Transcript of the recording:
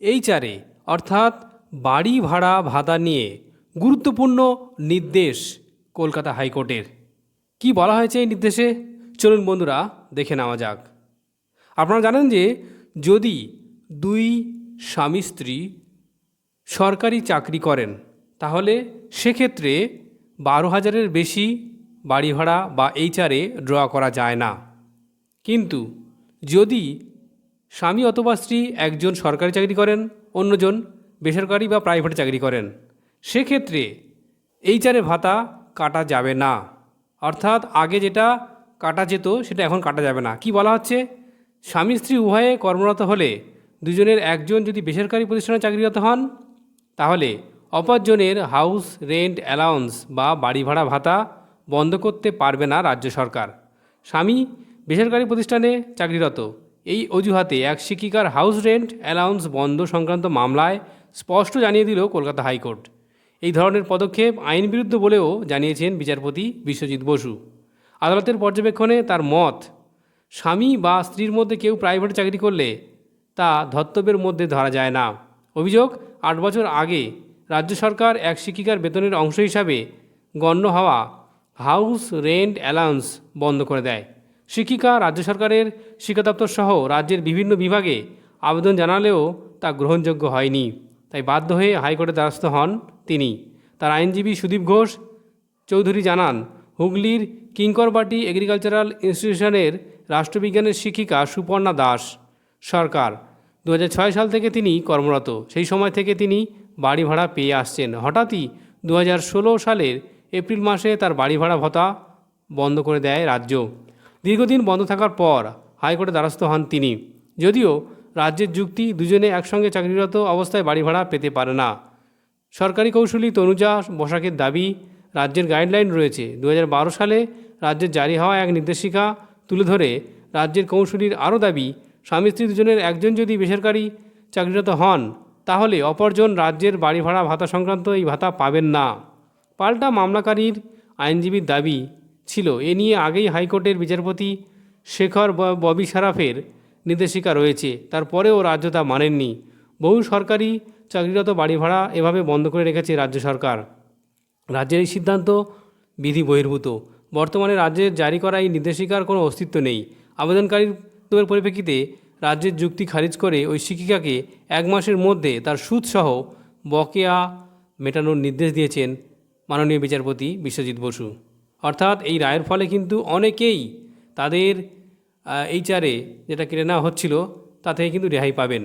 HRA অর্থাৎ বাড়ি ভাড়া ভাতা নিয়ে গুরুত্বপূর্ণ নির্দেশ কলকাতা হাইকোর্টের। কি বলা হয়েছে এই নির্দেশে? চলুন বন্ধুরা দেখে নেওয়া যাক। আপনারা জানেন যে যদি দুই স্বামী স্ত্রী সরকারি চাকরি করেন তাহলে সেক্ষেত্রে 12,000-এর বেশি বাড়ি ভাড়া বা এইচআরএ ড্র করা যায় না। কিন্তু যদি স্বামী অথবা স্ত্রী একজন সরকারি চাকরি করেন, অন্যজন বেসরকারি বা প্রাইভেট চাকরি করেন, সেক্ষেত্রে এইচআরএ ভাতা কাটা যাবে না। অর্থাৎ আগে যেটা কাটা যেত সেটা এখন কাটা যাবে না। কি বলা হচ্ছে? স্বামী স্ত্রী উভয়ে কর্মরত হলে দুজনের একজন যদি বেসরকারি প্রতিষ্ঠানে চাকরিরত হন তাহলে অপরজনের হাউস রেন্ট অ্যালাউন্স বা বাড়ি ভাড়া ভাতা বন্ধ করতে পারবে না রাজ্য সরকার। স্বামী বেসরকারি প্রতিষ্ঠানে চাকরিরত, এই অজুহাতে এক শিক্ষিকার হাউস রেন্ট অ্যালাউন্স বন্ধ সংক্রান্ত মামলায় স্পষ্ট জানিয়ে দিল কলকাতা হাইকোর্ট। এই ধরনের পদক্ষেপ আইনবিরুদ্ধ বলেও জানিয়েছেন বিচারপতি বিশ্বজিৎ বসু। আদালতের পর্যবেক্ষণে তার মত, স্বামী বা স্ত্রীর মধ্যে কেউ প্রাইভেট চাকরি করলে তা ধর্তব্যের মধ্যে ধরা যায় না। অভিযোগ, 8 বছর আগে রাজ্য সরকার এক শিক্ষিকার বেতনের অংশ হিসাবে গণ্য হওয়া হাউস রেন্ট অ্যালাউন্স বন্ধ করে দেয়। শিক্ষিকা রাজ্য সরকারের শিক্ষা দপ্তর সহ রাজ্যের বিভিন্ন বিভাগে আবেদন জানালেও তা গ্রহণযোগ্য হয়নি। তাই বাধ্য হয়ে হাইকোর্টের দ্বারস্থ হন তিনি। তার আইনজীবী সুদীপ ঘোষ চৌধুরী জানান, হুগলির কিঙ্করবাটি এগ্রিকালচারাল ইনস্টিটিউশনের রাষ্ট্রবিজ্ঞানের শিক্ষিকা সুপর্ণা দাস সরকার 2006 সাল থেকে তিনি কর্মরত। সেই সময় থেকে তিনি বাড়ি ভাড়া পেয়ে আসছেন। হঠাৎই 2016 সালের এপ্রিল মাসে তার বাড়ি ভাড়া ভাতা বন্ধ করে দেয় রাজ্য। দীর্ঘদিন বন্ধ থাকার পর হাইকোর্টে দ্বারস্থ হন তিনি। যদিও রাজ্যের যুক্তি, দুজনে একসঙ্গে চাকরিরত অবস্থায় বাড়ি ভাড়া পেতে পারে না। সরকারি কৌশলী তনুজা বসাকের দাবি, রাজ্যের গাইডলাইন রয়েছে। 2012 সালে রাজ্যের জারি হওয়া এক নির্দেশিকা তুলে ধরে রাজ্যের কৌশলীর আরও দাবি, স্বামী স্ত্রী দুজনের একজন যদি বেসরকারি চাকরিরত হন তাহলে অপরজন রাজ্যের বাড়ি ভাড়া ভাতা সংক্রান্ত এই ভাতা পাবেন না। পাল্টা মামলাকারীর আইনজীবীর দাবি ছিল, এ নিয়ে আগেই হাইকোর্টের বিচারপতি শেখর ববি সারাফের নির্দেশিকা রয়েছে, তারপরেও রাজ্য তা মানেননি। বহু সরকারি চাকরিরত বাড়ি ভাড়া এভাবে বন্ধ করে রেখেছে রাজ্য সরকার। রাজ্যের এই সিদ্ধান্ত বিধি বহির্ভূত। বর্তমানে রাজ্যের জারি করা এই নির্দেশিকার কোনো অস্তিত্ব নেই। আবেদনকারীর পরিপ্রেক্ষিতে রাজ্যের যুক্তি খারিজ করে ওই শিক্ষিকাকে 1 মাসের মধ্যে তার সুদসহ বকেয়া মেটানোর নির্দেশ দিয়েছেন মাননীয় বিচারপতি বিশ্বজিৎ বসু। অর্থাৎ এই রায়ের ফলে কিন্তু অনেকেই তাদের এইচআরএ যেটা কেটে নেওয়া হচ্ছিল তা থেকে কিন্তু রেহাই পাবেন।